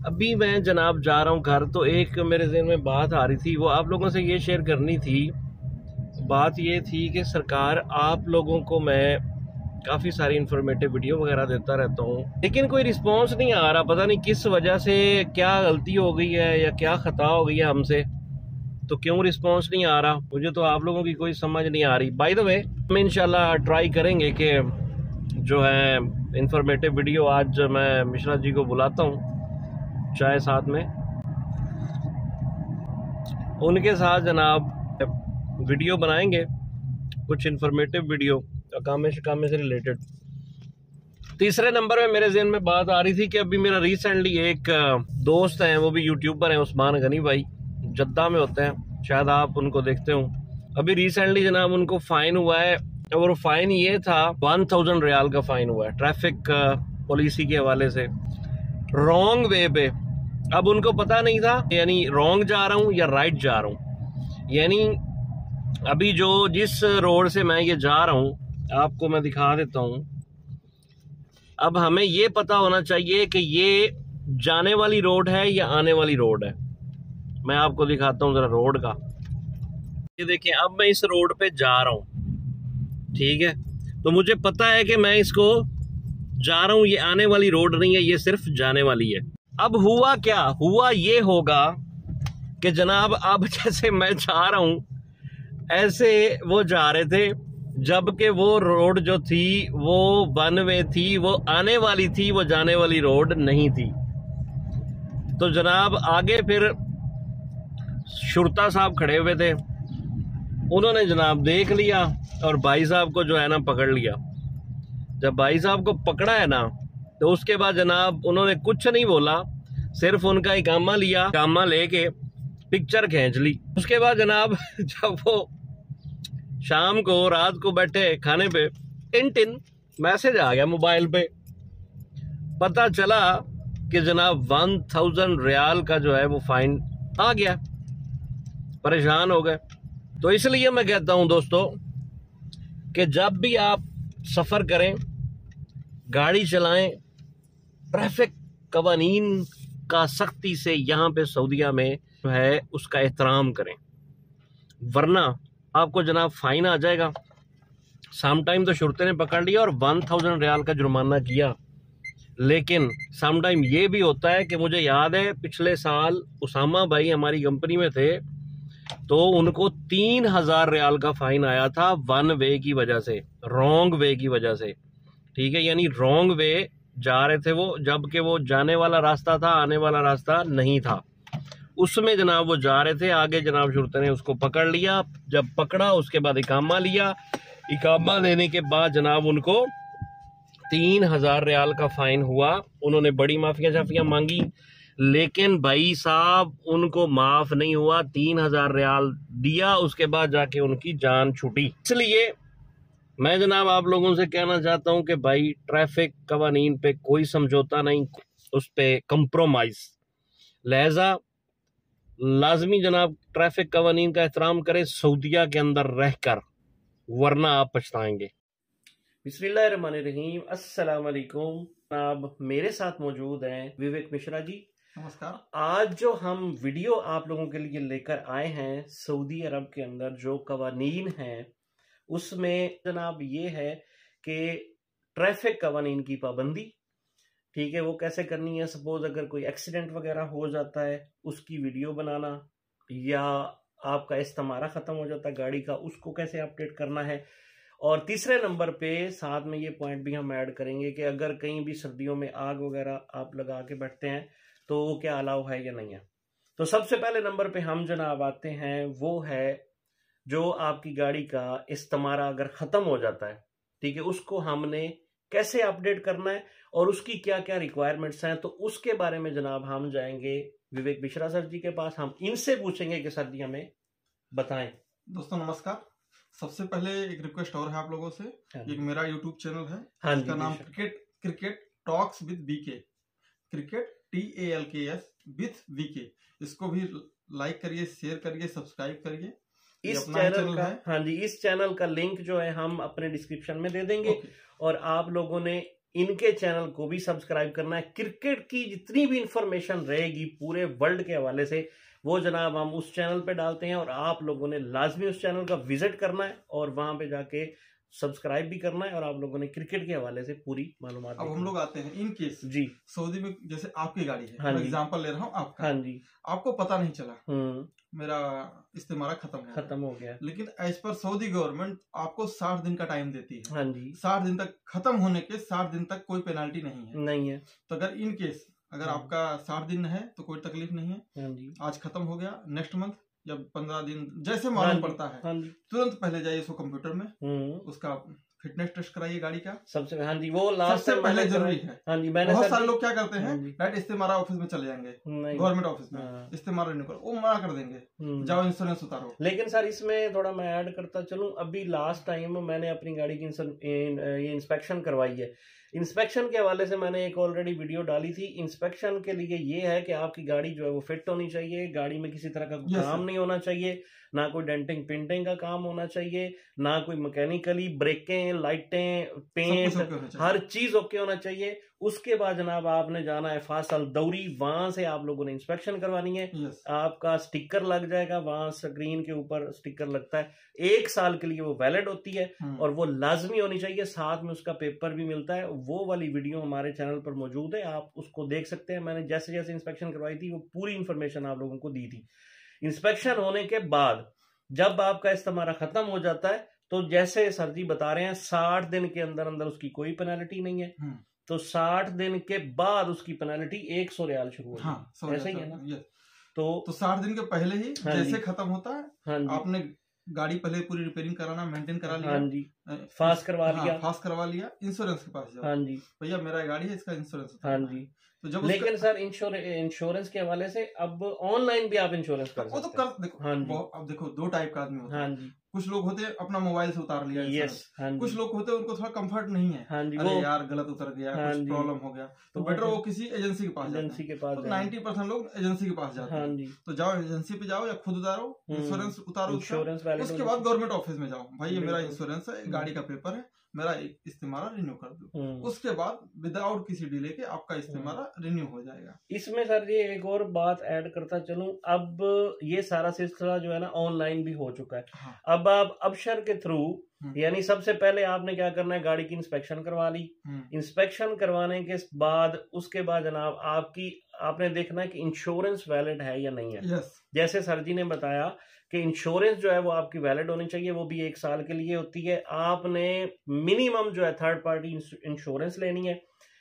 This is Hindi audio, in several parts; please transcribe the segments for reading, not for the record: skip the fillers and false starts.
अभी मैं जनाब जा रहा हूँ घर, तो एक मेरे ज़हन में बात आ रही थी, वो आप लोगों से ये शेयर करनी थी। बात ये थी कि सरकार, आप लोगों को मैं काफ़ी सारी इन्फॉर्मेटिव वीडियो वगैरह देता रहता हूँ, लेकिन कोई रिस्पॉन्स नहीं आ रहा। पता नहीं किस वजह से, क्या गलती हो गई है या क्या ख़ता हो गई है हमसे, तो क्यों रिस्पॉन्स नहीं आ रहा। मुझे तो आप लोगों की कोई समझ नहीं आ रही। बाय द वे, हम इंशाल्लाह ट्राई करेंगे कि जो है इन्फॉर्मेटिव वीडियो, आज मैं मिश्रा जी को बुलाता हूँ चाय साथ में, उनके साथ जनाब वीडियो बनाएंगे, कुछ इन्फॉर्मेटिव वीडियो अकामे शकामे से रिलेटेड। तीसरे नंबर में मेरे ज़हन में बात आ रही थी कि अभी मेरा रिसेंटली एक दोस्त हैं, वो भी यूट्यूबर हैं, उस्मान गनी भाई, जद्दा में होते हैं, शायद आप उनको देखते हो। अभी रिसेंटली जनाब उनको फाइन हुआ है, और फाइन ये था 1000 रियाल का फाइन हुआ है ट्रैफिक पॉलिसी के हवाले से, रॉन्ग वे पे। अब उनको पता नहीं था यानी रॉन्ग जा रहा हूँ या राइट जा रहा हूँ। यानी अभी जो जिस रोड से मैं ये जा रहा हूँ, आपको मैं दिखा देता हूँ। अब हमें ये पता होना चाहिए कि ये जाने वाली रोड है या आने वाली रोड है। मैं आपको दिखाता हूँ जरा रोड का। ये देखिए, अब मैं इस रोड पे जा रहा हूँ, ठीक है, तो मुझे पता है कि मैं इसको जा रहा हूँ, ये आने वाली रोड नहीं है, ये सिर्फ जाने वाली है। अब हुआ क्या, हुआ ये होगा कि जनाब अब जैसे मैं जा रहा हूँ ऐसे वो जा रहे थे, जबकि वो रोड जो थी वो वन वे थी, वो आने वाली थी, वो जाने वाली रोड नहीं थी। तो जनाब आगे फिर शुरता साहब खड़े हुए थे, उन्होंने जनाब देख लिया और भाई साहब को जो है ना पकड़ लिया। जब भाई साहब को पकड़ा है ना, तो उसके बाद जनाब उन्होंने कुछ नहीं बोला, सिर्फ उनका इकामा लिया, इकामा लेके पिक्चर खींच ली। उसके बाद जनाब जब वो शाम को रात को बैठे खाने पे, टिन मैसेज आ गया मोबाइल पे, पता चला कि जनाब 1000 रियाल का जो है वो फाइन आ गया। परेशान हो गए। तो इसलिए मैं कहता हूं दोस्तों कि जब भी आप सफर करें, गाड़ी चलाएं, ट्रैफिक कवानीन का सख्ती से यहाँ पे सऊदीया में जो है उसका एहतराम करें, वरना आपको जनाब फाइन आ जाएगा। सम टाइम तो शुरते ने पकड़ लिया और 1000 रियाल का जुर्माना किया, लेकिन सम टाइम ये भी होता है कि मुझे याद है पिछले साल उसामा भाई हमारी कंपनी में थे, तो उनको 3000 रियाल का फाइन आया था वन वे की वजह से, रॉन्ग वे की वजह से, ठीक है। यानी रॉन्ग वे जा रहे थे वो, जबकि वो जाने वाला रास्ता था, आने वाला रास्ता नहीं था। उसमें जनाब वो जा रहे थे, आगे जनाब शुरता ने उसको पकड़ लिया। जब पकड़ा उसके बाद इकामा लिया, इकामा लेने के बाद जनाब उनको 3000 रियाल का फाइन हुआ। उन्होंने बड़ी माफिया शाफिया मांगी, लेकिन भाई साहब उनको माफ नहीं हुआ। 3000 रियाल दिया, उसके बाद जाके उनकी जान छूटी। इसलिए मैं जनाब आप लोगों से कहना चाहता हूं कि भाई ट्रैफिक कवानीन पे कोई समझौता नहीं, उस पे कंप्रोमाइज। लिहाजा लाजमी जनाब ट्रैफिक कवानीन का एहतराम करें सऊदीया के अंदर रहकर, वरना आप पछताएंगे। बिस्मिल्लाहिर्रहमानिर्रहीम, अस्सलाम वालेकुम। आप मेरे साथ मौजूद हैं विवेक मिश्रा जी। नमस्कार। आज जो हम वीडियो आप लोगों के लिए लेकर आए हैं, सऊदी अरब के अंदर जो कवानीन हैं उसमें जनाब ये है कि ट्रैफिक कवानीन की पाबंदी, ठीक है, वो कैसे करनी है। सपोज अगर कोई एक्सीडेंट वगैरह हो जाता है, उसकी वीडियो बनाना, या आपका इस्तेमारा ख़त्म हो जाता है गाड़ी का, उसको कैसे अपडेट करना है। और तीसरे नंबर पे साथ में ये पॉइंट भी हम ऐड करेंगे कि अगर कहीं भी सर्दियों में आग वगैरह आप लगा के बैठते हैं तो वो क्या अलाउ है या नहीं है। तो सबसे पहले नंबर पे हम जनाब आते हैं, वो है जो आपकी गाड़ी का इस्तेमारा अगर ख़त्म हो जाता है, ठीक है, उसको हमने कैसे अपडेट करना है और उसकी क्या क्या रिक्वायरमेंट्स हैं। तो उसके बारे में जनाब हम जाएंगे विवेक मिश्रा सर जी के पास, हम इनसे पूछेंगे कि सर जी हमें बताएं। दोस्तों नमस्कार। सबसे पहले एक रिक्वेस्ट और है आप लोगों से, एक मेरा यूट्यूब चैनल है, हाँ, इसका नाम cricket talks with BK, cricket TALKS with BK. इसको भी लाइक करिए, शेयर करिए, सब्सक्राइब करिए। इस चैनल का, हाँ जी, इस चैनल का लिंक जो है हम अपने डिस्क्रिप्शन में दे देंगे। और आप लोगों ने इनके चैनल को भी सब्सक्राइब करना है। क्रिकेट की जितनी भी इंफॉर्मेशन रहेगी पूरे वर्ल्ड के हवाले से वो जनाब हम उस चैनल पे डालते हैं, और आप लोगों ने लाजमी उस चैनल का विजिट करना है और वहां पे जाके सब्सक्राइब भी करना है, और आप लोगों ने क्रिकेट के हवाले से पूरी मालूमात। अब हम लोग आते हैं इन केस जी, सऊदी में जैसे आपकी गाड़ी है, हाँ मैं जी, एग्जांपल ले रहा हूँ आपका, हाँ जी, आपको पता नहीं चला, मेरा इस्तेमाल खत्म हो गया, लेकिन एज पर सऊदी गवर्नमेंट आपको 60 दिन का टाइम देती है। हाँ जी, 60 दिन तक, खत्म होने के 60 दिन तक कोई पेनाल्टी नहीं है। तो अगर इन केस अगर आपका 60 दिन है तो कोई तकलीफ नहीं है, हाँ जी, आज खत्म हो गया, नेक्स्ट मंथ या 15 दिन जैसे मालूम पड़ता है, हाँ जी, तुरंत पहले जाइए उसको कंप्यूटर में, उसका फिटनेस टेस्ट कराइए गाड़ी का सबसे, हाँ जी, वो लास्ट सबसे पहले जरूरी है। हाँ जी, बहुत सारे लोग क्या करते हैं, डायरेक्ट इस्तेमारा ऑफिस में चले जाएंगे, गवर्नमेंट ऑफिस में इस्तेमारा रिन्यू करो, वो मना कर देंगे, जाओ इंश्योरेंस उतारो। लेकिन सर इसमें थोड़ा मैं ऐड करता चलूं, अभी लास्ट टाइम मैंने अपनी गाड़ी की ये इंस्पेक्शन करवाई है। इंस्पेक्शन के हवाले से मैंने एक ऑलरेडी वीडियो डाली थी। इंस्पेक्शन के लिए ये है कि आपकी गाड़ी जो है वो फिट होनी चाहिए, गाड़ी में किसी तरह का काम नहीं होना चाहिए, ना कोई डेंटिंग पेंटिंग का काम होना चाहिए, ना कोई मैकेनिकली ब्रेकें, लाइटें, पेंट, हर चीज ओके होना चाहिए। उसके बाद जनाब आपने जाना है फासल दौरी, वहां से आप लोगों ने इंस्पेक्शन करवानी है। आपका स्टिकर लग जाएगा, वहां स्क्रीन के ऊपर स्टिकर लगता है, 1 साल के लिए वो वैलिड होती है और वो लाजमी होनी चाहिए, साथ में उसका पेपर भी मिलता है। वो वाली वीडियो हमारे चैनल पर मौजूद है, आप उसको देख सकते हैं। मैंने जैसे जैसे इंस्पेक्शन करवाई थी वो पूरी इंफॉर्मेशन आप लोगों को दी थी। इंस्पेक्शन होने के बाद जब आपका इस्तेमारा खत्म हो जाता है तो जैसे सर जी बता रहे हैं 60 दिन के अंदर अंदर उसकी कोई पेनल्टी नहीं है, तो 60 दिन के बाद उसकी पेनल्टी 100 रियाल शुरू होगी, ऐसा ही है ना? तो 60 दिन के पहले ही जैसे खत्म होता है, आपने गाड़ी पहले पूरी रिपेयरिंग कराना, मेंटेन करा लिया, हाँ जी, फास्ट करवा लिया, इंश्योरेंस के पास जाओ, हाँ जी, भैया मेरा गाड़ी है, इसका इंश्योरेंस, हाँ जी। तो जब लेकिन सर इंश्योरेंस के हवाले से अब ऑनलाइन भी आप इंश्योरेंस कर सकते हैं। वो तो कर देखो, हाँ जी, अब देखो 2 टाइप का आदमी होता है, हाँ जी, कुछ लोग होते हैं अपना मोबाइल से उतार लिया, यस, हाँ जी, कुछ लोग होते हैं उनको थोड़ा कंफर्ट नहीं है, हाँ जी, अरे यार गलत उतर गया, हाँ कुछ प्रॉब्लम हो गया, तो बेटर वो किसी एजेंसी के पास, एजेंसी के पास, तो 90% लोग एजेंसी के पास जाते हैं, हाँ जी, तो जाओ एजेंसी पे जाओ या खुद उतारो, इंश्योरेंस उतारो, उसके बाद गवर्नमेंट ऑफिस में जाओ, भाई ये मेरा इंश्योरेंस है, गाड़ी का पेपर है, मेरा इस्तेमारा रिन्यू कर दो, उसके बाद विदाउट किसी डिले के आपका इस्तेमारा रिन्यू हो जाएगा। इसमें सर ये एक और बात ऐड करता चलूं, अब ये सारा सिलसिला जो है ना ऑनलाइन भी हो चुका है, हाँ। अब आप अबशर के थ्रू, यानी सबसे पहले आपने क्या करना है, गाड़ी की इंस्पेक्शन करवा ली, इंस्पेक्शन करवाने के बाद उसके बाद जनाब आपने देखना है कि इंश्योरेंस वैलिड है या नहीं है, yes. जैसे सर जी ने बताया कि इंश्योरेंस जो है वो आपकी वैलिड होनी चाहिए, वो भी 1 साल के लिए होती है। आपने मिनिमम जो है थर्ड पार्टी इंश्योरेंस लेनी है,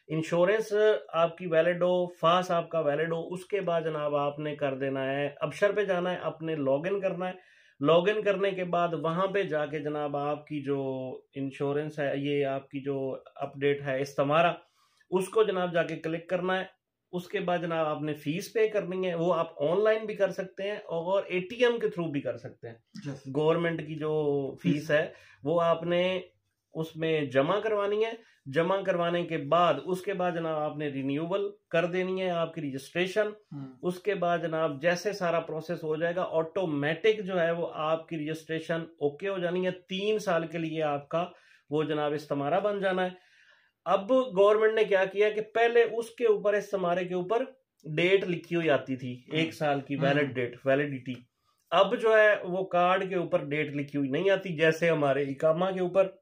इंश्योरेंस आपकी वैलिड हो, फास आपका वैलिड हो, उसके बाद जनाब आपने कर देना है, अबशर पे जाना है, अपने लॉगिन करना है, लॉगिन करने के बाद वहां पे जाके जनाब आपकी जो इंश्योरेंस है, ये आपकी जो अपडेट है इस्तेमारा, उसको जनाब जाके क्लिक करना है। उसके बाद जनाब आपने फीस पे करनी है, वो आप ऑनलाइन भी कर सकते हैं और एटीएम के थ्रू भी कर सकते हैं। गवर्नमेंट की जो फीस है वो आपने उसमें जमा करवानी है, जमा करवाने के बाद उसके बाद जनाब आपने रिन्यूअल कर देनी है आपकी रजिस्ट्रेशन। उसके बाद जनाब जैसे सारा प्रोसेस हो जाएगा ऑटोमेटिक जो है वो आपकी रजिस्ट्रेशन ओके हो जानी है, 3 साल के लिए आपका वो जनाब इस्तेमारा बन जाना है। अब गवर्नमेंट ने क्या किया कि पहले उसके ऊपर इस्तेमारे के ऊपर डेट लिखी हुई आती थी, 1 साल की वैलिड डेट, वैलिडिटी। अब जो है वो कार्ड के ऊपर डेट लिखी हुई नहीं आती, जैसे हमारे इकामा के ऊपर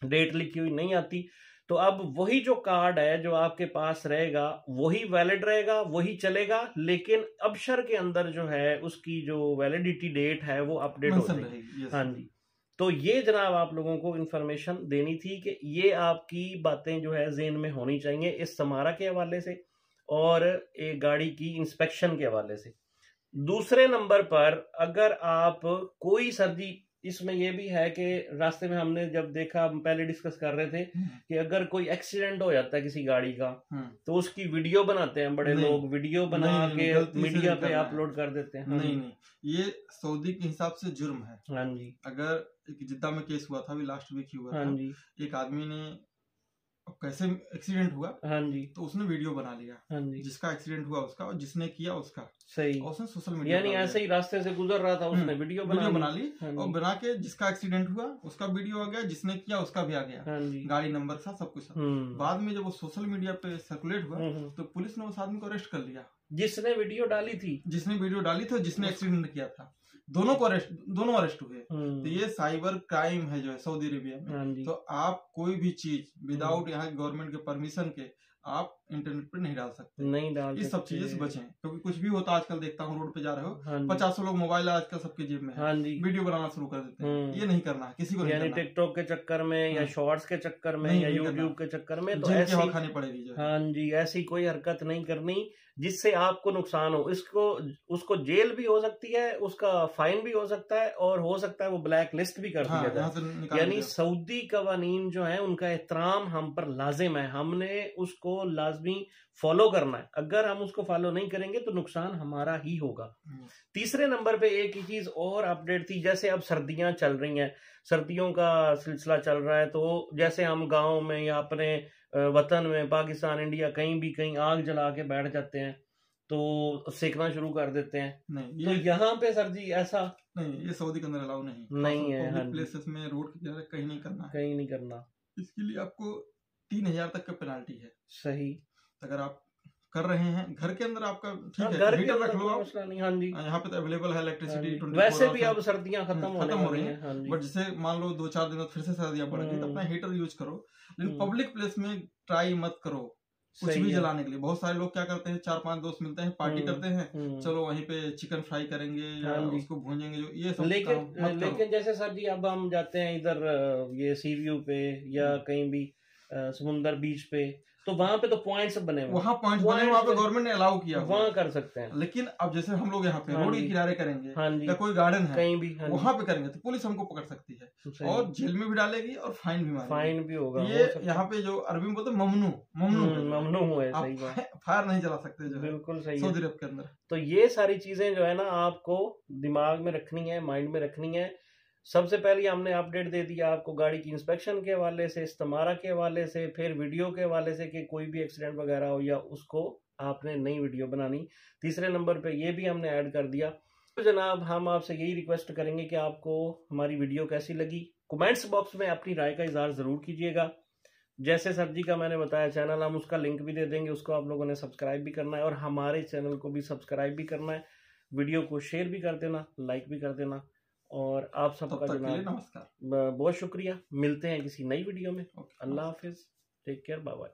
डेट लिखी हुई नहीं आती। तो अब वही जो कार्ड है जो आपके पास रहेगा वही वैलिड रहेगा, वही चलेगा, लेकिन अबशर के अंदर जो है उसकी जो वैलिडिटी डेट है वो अपडेट हो जाएगी। हाँ जी, तो ये जनाब आप लोगों को इंफॉर्मेशन देनी थी कि ये आपकी बातें जो है ज़हन में होनी चाहिए इस समारा के हवाले से और एक गाड़ी की इंस्पेक्शन के हवाले से। दूसरे नंबर पर अगर आप कोई सर्दी, इसमें यह भी है कि रास्ते में हमने जब देखा, हम पहले डिस्कस कर रहे थे कि अगर कोई एक्सीडेंट हो जाता है किसी गाड़ी का तो उसकी वीडियो बनाते हैं बड़े लोग, वीडियो बना के मीडिया पे अपलोड कर देते हैं। नहीं, ये सऊदी के हिसाब से जुर्म है। हाँ जी, अगर जिद्दा में केस हुआ था अभी लास्ट वीक ही हुआ था, एक आदमी ने अब कैसे एक्सीडेंट हुआ, हाँ जी, तो उसने वीडियो बना लिया, हाँ जी, जिसका एक्सीडेंट हुआ उसका और जिसने किया उसका, सही। और उसने सोशल मीडिया यानी ऐसे ही रास्ते से गुजर रहा था, उसने वीडियो बना ली, हाँ और जी, बना के जिसका एक्सीडेंट हुआ उसका वीडियो आ गया, जिसने किया उसका भी आ गया, हाँ जी, गाड़ी नंबर था, सब कुछ। बाद में जब वो सोशल मीडिया पे सर्कुलेट हुआ तो पुलिस ने उस आदमी को अरेस्ट कर लिया, जिसने वीडियो डाली थी, जिसने वीडियो डाली थी और जिसने एक्सीडेंट किया था। दोनों अरेस्ट हुए। तो ये साइबर क्राइम है जो है सऊदी अरेबिया में। हाँ जी, तो आप कोई भी चीज विदाउट यहाँ गवर्नमेंट के परमिशन के आप इंटरनेट पे नहीं डाल सकते, नहीं डाल इस सब चीजों से बचें, क्योंकि कुछ भी होता आजकल देखता हूँ रोड पे जा रहे हो, हाँ जी, 50 लोग मोबाइल आजकल सबके जेब में है, हाँ जी, वीडियो बनाना शुरू कर देते हैं। ये नहीं करना है, किसी को नहीं यानी करना है। टिकटॉक के चक्कर में या शॉर्ट्स के चक्कर में नहीं, या नहीं यूट्यूब के चक्कर में तो जेल की ऐसी हवा खानी पड़ेगी जो है। हाँ जी, ऐसी कोई हरकत नहीं करनी जिससे आपको नुकसान हो। इसको उसको जेल भी हो सकती है, उसका फाइन भी हो सकता है, और हो सकता है वो ब्लैक लिस्ट भी कर दिया जाए। यानी सऊदी कवानीन जो है उनका एहतराम हम पर लाजिम है, हमने उसको लाजमी फॉलो करना है। अगर हम उसको फॉलो नहीं करेंगे तो नुकसान हमारा ही होगा। तीसरे नंबर पे एक ही चीज और अपडेट थी, जैसे अब सर्दियां चल रही हैं, सर्दियों का सिलसिला चल रहा है, तो जैसे हम गांव में या अपने वतन में, पाकिस्तान, इंडिया, कहीं आग जला के बैठ जाते हैं तो सेकना शुरू कर देते हैं। नहीं, तो यहाँ पे सर जी ऐसा नहीं, ये सऊदी के अंदर अलाउ नहीं है। पब्लिक प्लेसेस में, रोड के किनारे कहीं नहीं करना है, कहीं नहीं करना। इसके लिए आपको 3000 तक का पेनाल्टी है। सही। अगर आप कर रहे हैं घर के अंदर, आपका ठीक है, घर हीटर रख लो आप, नहीं। हाँ जी, यहाँ पे तो अवेलेबल है इलेक्ट्रिसिटी 24 वैसे भी अब सर्दियां खत्म हो रही हैं। हाँ जी, बट जैसे मान लो 2-4 दिन फिर से सर्दियां बढ़ गई तो अपना हीटर यूज करो, लेकिन पब्लिक प्लेस में ट्राई मत करो कुछ भी जलाने के लिए। बहुत सारे लोग क्या करते हैं, 4-5 दोस्त मिलते हैं, पार्टी करते हैं, चलो वहीं पे चिकन फ्राई करेंगे या उसको भूनेंगे, जो ये सब लेकिन जैसे सर जी अब हम जाते हैं इधर ये सी व्यू पे या कहीं भी समुंदर बीच पे, तो वहां पे तो पॉइंट्स बने हुए, वहाँ पॉइंट्स बने, वहाँ पे गवर्नमेंट ने अलाउ किया, वहाँ कर सकते हैं। लेकिन अब जैसे हम लोग यहाँ पे रोड के किनारे करेंगे, हाँ जी, या कोई गार्डन है कहीं भी, वहाँ पे करेंगे तो पुलिस हमको पकड़ सकती है और जेल में भी डालेगी और फाइन भी मारेगी। फाइन भी होगा। ये यहाँ पे जो अरबी में बोलते हैं ममनू है, सही बात। फायर नहीं चला सकते जो, बिल्कुल सही सऊदी अरब के अंदर। तो ये सारी चीजें जो है ना आपको दिमाग में रखनी है, माइंड में रखनी है। सबसे पहले हमने अपडेट दे दिया आपको गाड़ी की इंस्पेक्शन के हवाले से, इस्तेमारा के हवाले से, फिर वीडियो के हवाले से कि कोई भी एक्सीडेंट वगैरह हो या उसको आपने नई वीडियो बनानी। तीसरे नंबर पे ये भी हमने ऐड कर दिया। तो जनाब हम आपसे यही रिक्वेस्ट करेंगे कि आपको हमारी वीडियो कैसी लगी, कमेंट्स बॉक्स में अपनी राय का इजहार जरूर कीजिएगा। जैसे सर जी का मैंने बताया चैनल, हम उसका लिंक भी दे देंगे, उसको आप लोगों ने सब्सक्राइब भी करना है और हमारे चैनल को भी सब्सक्राइब भी करना है। वीडियो को शेयर भी कर देना, लाइक भी कर देना, और आप सबका जनाब नमस्कार, बहुत शुक्रिया। मिलते हैं किसी नई वीडियो में। अल्लाह हाफिज, टेक केयर, बाय बाय।